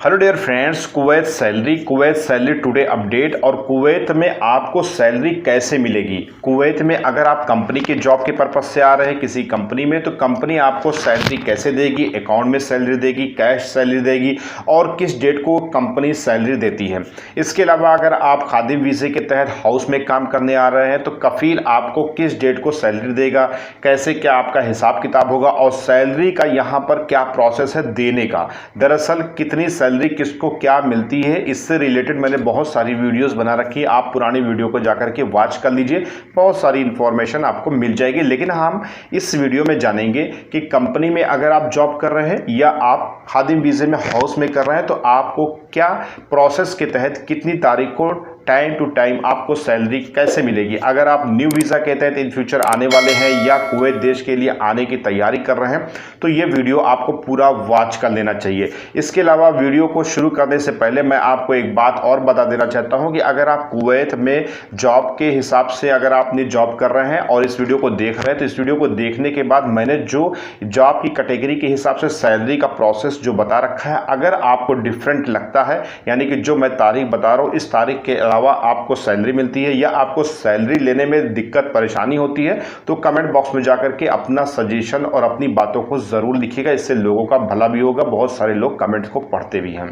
Hello dear friends, Kuwait salary today update. और Kuwait में आपको सैलरी कैसे मिलेगी। कुवैत में अगर आप कंपनी के जॉब के पर्पज से आ रहे हैं किसी कंपनी में, तो कंपनी आपको सैलरी कैसे देगी, अकाउंट में सैलरी देगी, कैश सैलरी देगी और किस डेट को कंपनी सैलरी देती है। इसके अलावा अगर आप खादिम वीज़े के तहत हाउस में काम करने आ रहे हैं तो कफील आपको किस डेट को सैलरी देगा, कैसे क्या आपका हिसाब किताब होगा और सैलरी का यहाँ पर क्या प्रोसेस है देने का। दरअसल कितनी सैलरी किसको क्या मिलती है, इससे रिलेटेड मैंने बहुत सारी वीडियोस बना रखी है। आप पुरानी वीडियो को जाकर के वॉच कर लीजिए, बहुत सारी इंफॉर्मेशन आपको मिल जाएगी। लेकिन हम इस वीडियो में जानेंगे कि कंपनी में अगर आप जॉब कर रहे हैं या आप खादिम वीज़े में हाउस में कर रहे हैं तो आपको क्या प्रोसेस के तहत कितनी तारीख को टाइम टू टाइम आपको सैलरी कैसे मिलेगी। अगर आप न्यू वीज़ा के तहत इन फ्यूचर आने वाले हैं या कुवैत देश के लिए आने की तैयारी कर रहे हैं तो ये वीडियो आपको पूरा वॉच कर लेना चाहिए। इसके अलावा वीडियो को शुरू करने से पहले मैं आपको एक बात और बता देना चाहता हूं कि अगर आप कुवैत में जॉब के हिसाब से अगर आप अपनी जॉब कर रहे हैं और इस वीडियो को देख रहे हैं तो इस वीडियो को देखने के बाद मैंने जो जॉब की कैटेगरी के हिसाब से सैलरी का प्रोसेस जो बता रखा है, अगर आपको डिफरेंट लगता है, यानी कि जो मैं तारीख बता रहा हूँ इस तारीख के अलावा आपको सैलरी मिलती है या आपको सैलरी लेने में दिक्कत परेशानी होती है, तो कमेंट बॉक्स में जाकर के अपना सजेशन और अपनी बातों को ज़रूर लिखिएगा। इससे लोगों का भला भी होगा, बहुत सारे लोग कमेंट्स को पढ़ते भी हैं।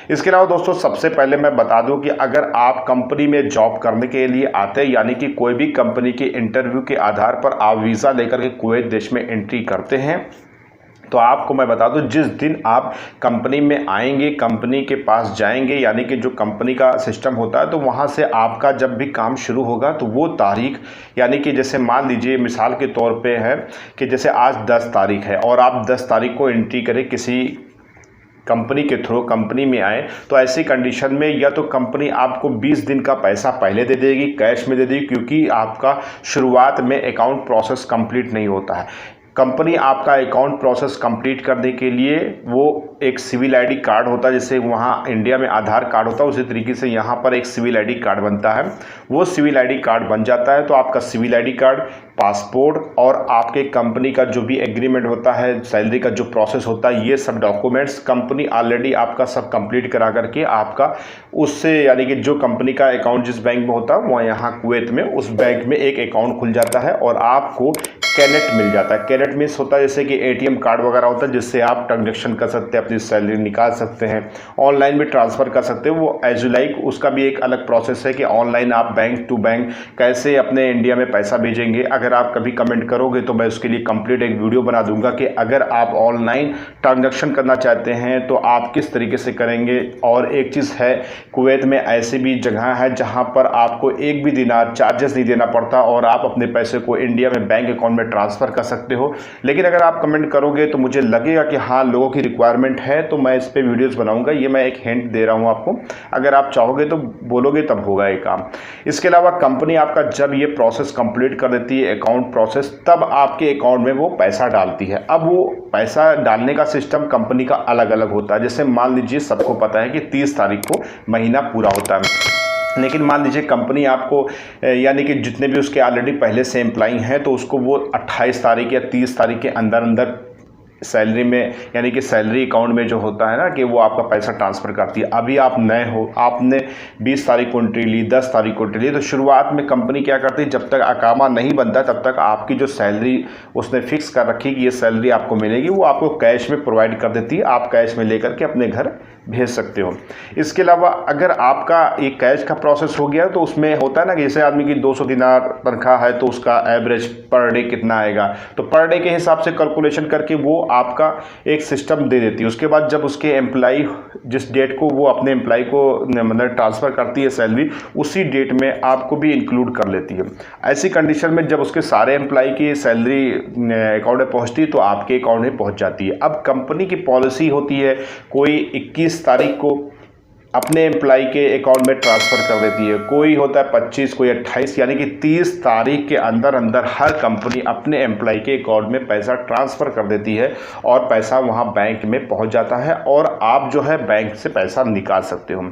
इसके अलावा दोस्तों सबसे पहले मैं बता दूं कि अगर आप कंपनी में जॉब करने के लिए आते हैं, यानी कि कोई भी कंपनी के इंटरव्यू के आधार पर आप वीज़ा लेकर के कुवैत देश में एंट्री करते हैं, तो आपको मैं बता दूं जिस दिन आप कंपनी में आएंगे, कंपनी के पास जाएंगे, यानी कि जो कंपनी का सिस्टम होता है, तो वहां से आपका जब भी काम शुरू होगा तो वो तारीख, यानी कि जैसे मान लीजिए मिसाल के तौर पे है कि जैसे आज 10 तारीख है और आप 10 तारीख को एंट्री करें किसी कंपनी के थ्रू कंपनी में आए, तो ऐसी कंडीशन में या तो कंपनी आपको 20 दिन का पैसा पहले दे देगी, कैश में दे देगी, क्योंकि आपका शुरुआत में अकाउंट प्रोसेस कंप्लीट नहीं होता है। कंपनी आपका अकाउंट प्रोसेस कंप्लीट करने के लिए वो एक सिविल आईडी कार्ड होता है, जैसे वहाँ इंडिया में आधार कार्ड होता है उसी तरीके से यहाँ पर एक सिविल आईडी कार्ड बनता है। वो सिविल आईडी कार्ड बन जाता है तो आपका सिविल आईडी कार्ड, पासपोर्ट और आपके कंपनी का जो भी एग्रीमेंट होता है, सैलरी का जो प्रोसेस होता है, ये सब डॉक्यूमेंट्स कंपनी ऑलरेडी आपका सब कंप्लीट करा करके आपका उससे, यानी कि जो कंपनी का अकाउंट जिस बैंक में होता है वहाँ यहाँ कुवैत में उस बैंक में एक अकाउंट खुल जाता है और आपको कैनेट मिल जाता है। कैनेट मीन्स होता है जैसे कि एटीएम कार्ड वगैरह होता है जिससे आप ट्रांजेक्शन कर सकते हैं, अपनी सैलरी निकाल सकते हैं, ऑनलाइन भी ट्रांसफ़र कर सकते हैं। वो एज यू लाइक, उसका भी एक अलग प्रोसेस है कि ऑनलाइन आप बैंक टू बैंक कैसे अपने इंडिया में पैसा भेजेंगे। अगर आप कभी कमेंट करोगे तो मैं उसके लिए कंप्लीट एक वीडियो बना दूंगा कि अगर आप ऑनलाइन ट्रांजेक्शन करना चाहते हैं तो आप किस तरीके से करेंगे। और एक चीज़ है, कुवैत में ऐसी भी जगह है जहाँ पर आपको एक भी दिनार चार्जेस नहीं देना पड़ता और आप अपने पैसे को इंडिया में बैंक अकाउंट में ट्रांसफ़र कर सकते हो। लेकिन अगर आप कमेंट करोगे तो मुझे लगेगा कि हाँ लोगों की रिक्वायरमेंट है, तो मैं इस पे वीडियोस बनाऊंगा। ये मैं एक हिंट दे रहा हूँ आपको, अगर आप चाहोगे तो बोलोगे तब होगा ये काम। इसके अलावा कंपनी आपका जब ये प्रोसेस कंप्लीट कर देती है अकाउंट प्रोसेस, तब आपके अकाउंट में वो पैसा डालती है। अब वो पैसा डालने का सिस्टम कंपनी का अलग अलग होता है। जैसे मान लीजिए सबको पता है कि 30 तारीख को महीना पूरा होता है, लेकिन मान लीजिए कंपनी आपको, यानी कि जितने भी उसके ऑलरेडी पहले से एम्प्लॉई हैं, तो उसको वो 28 तारीख या 30 तारीख के अंदर अंदर सैलरी में, यानी कि सैलरी अकाउंट में जो होता है ना कि वो आपका पैसा ट्रांसफ़र करती है। अभी आप नए हो, आपने 20 तारीख को एंट्री ली, 10 तारीख को एंट्री ली, तो शुरुआत में कंपनी क्या करती है, जब तक अकामा नहीं बनता तब तक आपकी जो सैलरी उसने फिक्स कर रखी कि ये सैलरी आपको मिलेगी, वो आपको कैश में प्रोवाइड कर देती है। आप कैश में लेकर के अपने घर भेज सकते हो। इसके अलावा अगर आपका एक कैश का प्रोसेस हो गया तो उसमें होता है ना कि जैसे आदमी की 200 दिनार तनख्वाह है तो उसका एवरेज पर डे कितना आएगा, तो पर डे के हिसाब से कैलकुलेशन करके वो आपका एक सिस्टम दे देती है। उसके बाद जब उसके एम्प्लॉई जिस डेट को वो अपने एम्प्लॉई को मतलब ट्रांसफ़र करती है सैलरी, उसी डेट में आपको भी इंक्लूड कर लेती है। ऐसी कंडीशन में जब उसके सारे एम्प्लॉई की सैलरी अकाउंट में पहुँचती है तो आपके अकाउंट में पहुँच जाती है। अब कंपनी की पॉलिसी होती है, कोई 21 तारीख को अपने एम्प्लॉई के अकाउंट में ट्रांसफ़र कर देती है, कोई होता है 25, कोई 28, यानी कि 30 तारीख के अंदर अंदर हर कंपनी अपने एम्प्लॉई के अकाउंट में पैसा ट्रांसफ़र कर देती है और पैसा वहां बैंक में पहुंच जाता है और आप जो है बैंक से पैसा निकाल सकते हो।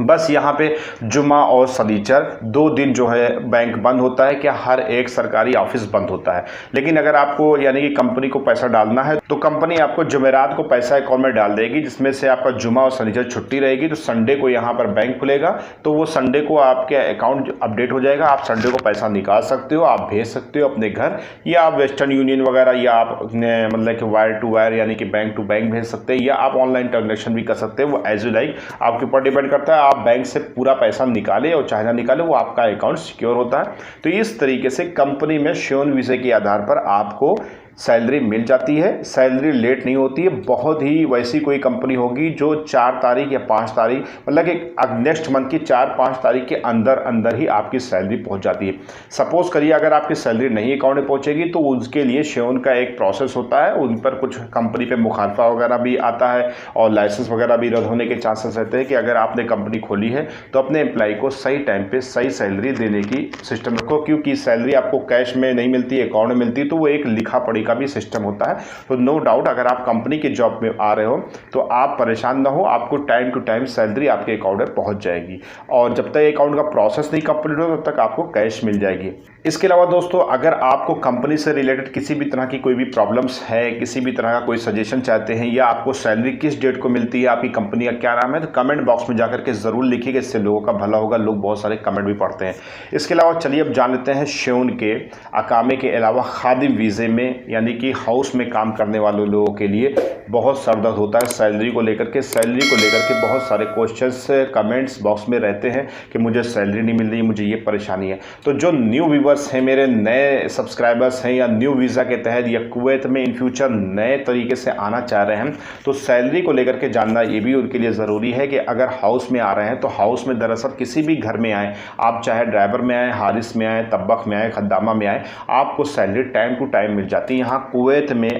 बस यहाँ पे जुमा और शनीचर 2 दिन जो है बैंक बंद होता है, क्या हर एक सरकारी ऑफिस बंद होता है। लेकिन अगर आपको यानी कि कंपनी को पैसा डालना है तो कंपनी आपको जुमेरात को पैसा अकाउंट में डाल देगी, जिसमें से आपका जुमा और शनीचर छुट्टी रहेगी। तो संडे को यहाँ पर बैंक खुलेगा, तो वो संडे को आपके अकाउंट अपडेट हो जाएगा। आप संडे को पैसा निकाल सकते हो, आप भेज सकते हो अपने घर, या आप वेस्टर्न यूनियन वगैरह, या आप मतलब कि वायर टू वायर यानी कि बैंक टू बैंक भेज सकते हैं, या आप ऑनलाइन ट्रांजेक्शन भी कर सकते हैं। वो एज यू लाइक आपके ऊपर डिपेंड करता है। आप बैंक से पूरा पैसा निकाले और चाहे ना निकाले, वो आपका अकाउंट सिक्योर होता है। तो इस तरीके से कंपनी में श्योन वीज़े के आधार पर आपको सैलरी मिल जाती है। सैलरी लेट नहीं होती है। बहुत ही वैसी कोई कंपनी होगी जो 4 तारीख या 5 तारीख मतलब कि नेक्स्ट मंथ की 4-5 तारीख के अंदर अंदर ही आपकी सैलरी पहुंच जाती है। सपोज करिए अगर आपकी सैलरी नहीं अकाउंट में पहुंचेगी तो उसके लिए श्योन का एक प्रोसेस होता है। उन पर कुछ कंपनी पे मुखालफा वगैरह भी आता है और लाइसेंस वगैरह भी रद्द होने के चांसेस रहते हैं कि अगर आपने कंपनी खोली है तो अपने एम्प्लॉय को सही टाइम पे सही सैलरी देने की सिस्टम रखो, क्योंकि सैलरी आपको कैश में नहीं मिलती, अकाउंट में मिलती है, तो वो एक लिखा पढ़ी का भी सिस्टम होता है। तो नो डाउट अगर आप कंपनी के जॉब में आ रहे हो तो आप परेशान ना हो, आपको टाइम टू टाइम सैलरी आपके अकाउंट में पहुंच जाएगी। और जब तक अकाउंट का प्रोसेस नहीं कंप्लीट हो तब तक आपको कैश मिल जाएगी। इसके अलावा दोस्तों, अगर आपको कंपनी से रिलेटेड किसी भी तरह की कोई भी प्रॉब्लम्स है, किसी भी तरह का कोई सजेशन चाहते हैं, या आपको सैलरी किस डेट को मिलती है, आपकी कंपनी का क्या नाम है, तो कमेंट बॉक्स में जाकर के ज़रूर लिखिएगा। इससे लोगों का भला होगा। लोग बहुत सारे कमेंट भी पढ़ते हैं। इसके अलावा चलिए अब जान लेते हैं श्योन के अकामे के अलावा खादिम वीज़े में, यानी कि हाउस में काम करने वाले लोगों के लिए बहुत सरदर्द होता है सैलरी को लेकर के। सैलरी को लेकर के बहुत सारे क्वेश्चंस कमेंट्स बॉक्स में रहते हैं कि मुझे सैलरी नहीं मिल रही, मुझे ये परेशानी है। तो जो न्यू व्यूवर्स हैं, मेरे नए सब्सक्राइबर्स हैं, या न्यू वीज़ा के तहत या कुवैत में इन फ्यूचर नए तरीके से आना चाह रहे हैं, तो सैलरी को लेकर के जानना ये भी उनके लिए ज़रूरी है कि अगर हाउस में आ रहे हैं तो हाउस में दरअसल किसी भी घर में आए, आप चाहे ड्राइवर में आए, हारिस में आए, तब्बख में आए, खद्दामा में आए, आपको सैलरी टाइम टू टाइम मिल जाती है। यहाँ कुवैत में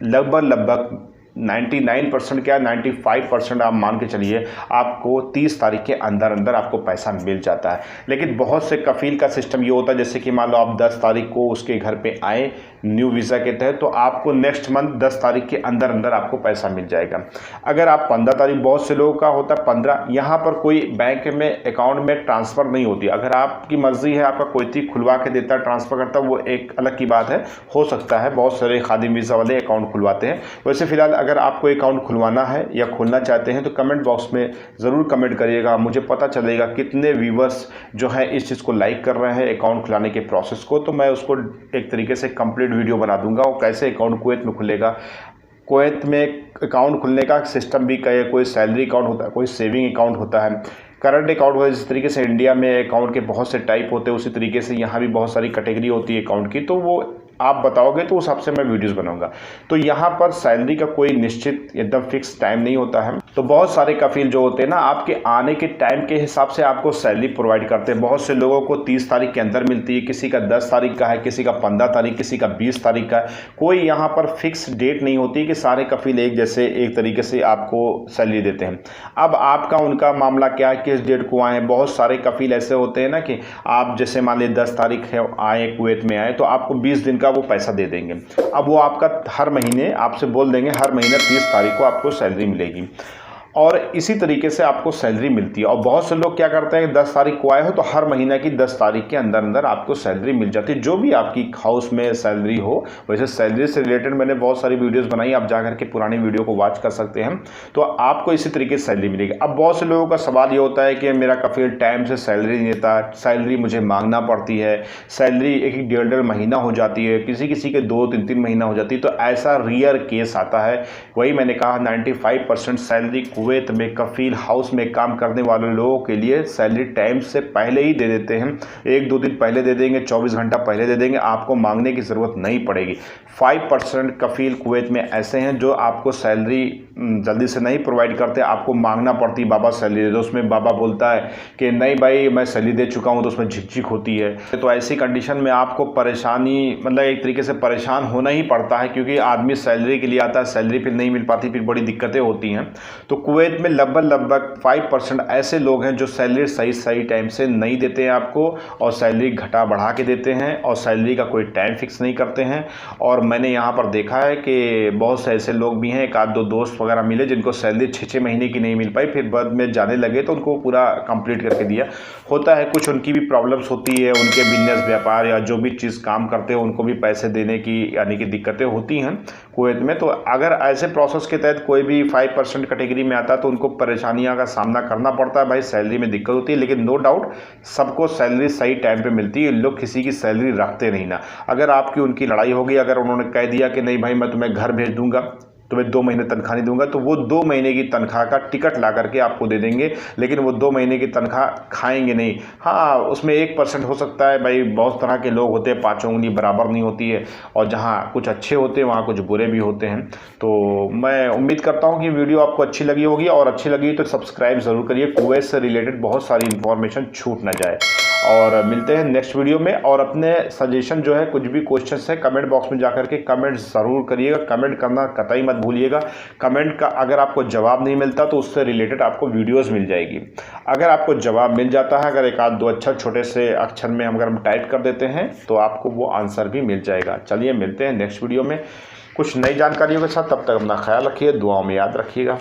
लगभग 99% क्या 95% आप मान के चलिए आपको 30 तारीख के अंदर अंदर आपको पैसा मिल जाता है। लेकिन बहुत से कफील का सिस्टम ये होता है, जैसे कि मान लो आप 10 तारीख को उसके घर पे आए न्यू वीज़ा के तहत, तो आपको नेक्स्ट मंथ 10 तारीख के अंदर अंदर आपको पैसा मिल जाएगा। अगर आप 15 तारीख, बहुत से लोगों का होता है 15, यहाँ पर कोई बैंक में अकाउंट में ट्रांसफ़र नहीं होती। अगर आपकी मर्ज़ी है, आपका कोई थी खुलवा के देता है, ट्रांसफ़र करता है, वो एक अलग की बात है, हो सकता है। बहुत सारे खादिम वीज़ा वाले अकाउंट खुलवाते हैं। वैसे फ़िलहाल अगर आपको अकाउंट खुलवाना है या खोलना चाहते हैं तो कमेंट बॉक्स में ज़रूर कमेंट करिएगा। मुझे पता चलेगा कितने व्यूवर्स जो है इस चीज़ को लाइक कर रहे हैं अकाउंट खुलाने के प्रोसेस को, तो मैं उसको एक तरीके से कंप्लीट वीडियो बना दूंगा। वो कैसे अकाउंट कुवैत में खुलेगा, कुवैत में अकाउंट खुलने का सिस्टम भी क्या है, कोई सैलरी अकाउंट होता है, कोई सेविंग अकाउंट होता है, करंट अकाउंट होता है। जिस तरीके से इंडिया में अकाउंट के बहुत से टाइप होते हैं, उसी तरीके से यहाँ भी बहुत सारी कैटेगरी होती है अकाउंट की। तो वो आप बताओगे तो उस हिसाब से मैं वीडियोस बनाऊंगा। तो यहाँ पर सैलरी का कोई निश्चित एकदम फिक्स टाइम नहीं होता है। तो बहुत सारे कफील जो होते हैं ना, आपके आने के टाइम के हिसाब से आपको सैलरी प्रोवाइड करते हैं। बहुत से लोगों को 30 तारीख के अंदर मिलती है, किसी का 10 तारीख का है, किसी का 15 तारीख, किसी का 20 तारीख का है। कोई यहाँ पर फिक्स डेट नहीं होती कि सारे कफील एक जैसे एक तरीके से आपको सैलरी देते हैं। अब आपका उनका मामला क्या है, किस डेट को आए। बहुत सारे कफील ऐसे होते हैं ना कि आप जैसे मान लीजिए 10 तारीख है आए, कुवैत में आए, तो आपको 20 दिन का वो पैसा दे देंगे। अब वो आपका हर महीने आपसे बोल देंगे हर महीने 30 तारीख को आपको सैलरी मिलेगी, और इसी तरीके से आपको सैलरी मिलती है। और बहुत से लोग क्या करते हैं, 10 तारीख को आए हो तो हर महीने की 10 तारीख के अंदर अंदर आपको सैलरी मिल जाती है, जो भी आपकी हाउस में सैलरी हो। वैसे सैलरी से रिलेटेड मैंने बहुत सारी वीडियोस बनाई, आप जाकर के पुरानी वीडियो को वॉच कर सकते हैं, तो आपको इसी तरीके से सैलरी मिलेगी। अब बहुत से लोगों का सवाल ये होता है कि मेरा कफील टाइम से सैलरी नहीं देता, सैलरी मुझे मांगना पड़ती है, सैलरी एक डेढ़ महीना हो जाती है, किसी किसी के 2-3 महीना हो जाती है। तो ऐसा रियर केस आता है। वही मैंने कहा 95% सैलरी कुवैत में कफील हाउस में काम करने वाले लोगों के लिए सैलरी टाइम से पहले ही दे देते हैं। 1-2 दिन पहले दे देंगे, 24 घंटा पहले दे देंगे, आपको मांगने की ज़रूरत नहीं पड़ेगी। 5% कफील कुवैत में ऐसे हैं जो आपको सैलरी जल्दी से नहीं प्रोवाइड करते, आपको मांगना पड़ती, बाबा सैलरी दे दो। उसमें बाबा बोलता है कि नहीं भाई मैं सैलरी दे चुका हूँ, तो उसमें झिकझिक होती है। तो ऐसी कंडीशन में आपको परेशानी मतलब एक तरीके से परेशान होना ही पड़ता है, क्योंकि आदमी सैलरी के लिए आता है, सैलरी फिर नहीं मिल पाती, फिर बड़ी दिक्कतें होती हैं। तो कुवैत में लगभग 5% ऐसे लोग हैं जो सैलरी सही टाइम से नहीं देते हैं आपको, और सैलरी घटा बढ़ा के देते हैं, और सैलरी का कोई टाइम फिक्स नहीं करते हैं। और मैंने यहाँ पर देखा है कि बहुत से ऐसे लोग भी हैं, एक आध दो दोस्त वगैरह मिले जिनको सैलरी 6-6 महीने की नहीं मिल पाई, फिर बाद में जाने लगे तो उनको पूरा कंप्लीट करके दिया। होता है, कुछ उनकी भी प्रॉब्लम्स होती है, उनके बिजनेस व्यापार या जो भी चीज़ काम करते हैं उनको भी पैसे देने की यानी कि दिक्कतें होती हैं कुवैत में। तो अगर ऐसे प्रोसेस के तहत कोई भी 5% कैटेगरी में आता है तो उनको परेशानियां का सामना करना पड़ता है भाई, सैलरी में दिक्कत होती है। लेकिन नो डाउट सबको सैलरी सही टाइम पे मिलती है, लोग किसी की सैलरी रखते नहीं ना। अगर आपकी उनकी लड़ाई होगी, अगर उन्होंने कह दिया कि नहीं भाई मैं तुम्हें घर भेज दूंगा, तुम्हें 2 महीने तनख्वाह नहीं दूंगा, तो वो 2 महीने की तनख्वाह का टिकट ला करके आपको दे देंगे, लेकिन वो 2 महीने की तनख्वाह खाएंगे नहीं। हाँ, उसमें 1% हो सकता है भाई, बहुत तरह के लोग होते हैं, पाँचों उंगली बराबर नहीं होती है, और जहाँ कुछ अच्छे होते हैं वहाँ कुछ बुरे भी होते हैं। तो मैं उम्मीद करता हूँ कि वीडियो आपको अच्छी लगी होगी, और अच्छी लगी तो सब्सक्राइब ज़रूर करिए, कुवैत से रिलेटेड बहुत सारी इन्फॉर्मेशन छूट ना जाए। और मिलते हैं नेक्स्ट वीडियो में। और अपने सजेशन जो है, कुछ भी क्वेश्चंस है, कमेंट बॉक्स में जाकर के कमेंट ज़रूर करिएगा, कमेंट करना कतई मत भूलिएगा। कमेंट का अगर आपको जवाब नहीं मिलता तो उससे रिलेटेड आपको वीडियोस मिल जाएगी। अगर आपको जवाब मिल जाता है, अगर एक आध दो अक्षर छोटे से अक्षर में अगर हम टाइप कर देते हैं तो आपको वो आंसर भी मिल जाएगा। चलिए मिलते हैं नेक्स्ट वीडियो में कुछ नई जानकारियों के साथ, तब तक अपना ख्याल रखिए, दुआओं में याद रखिएगा।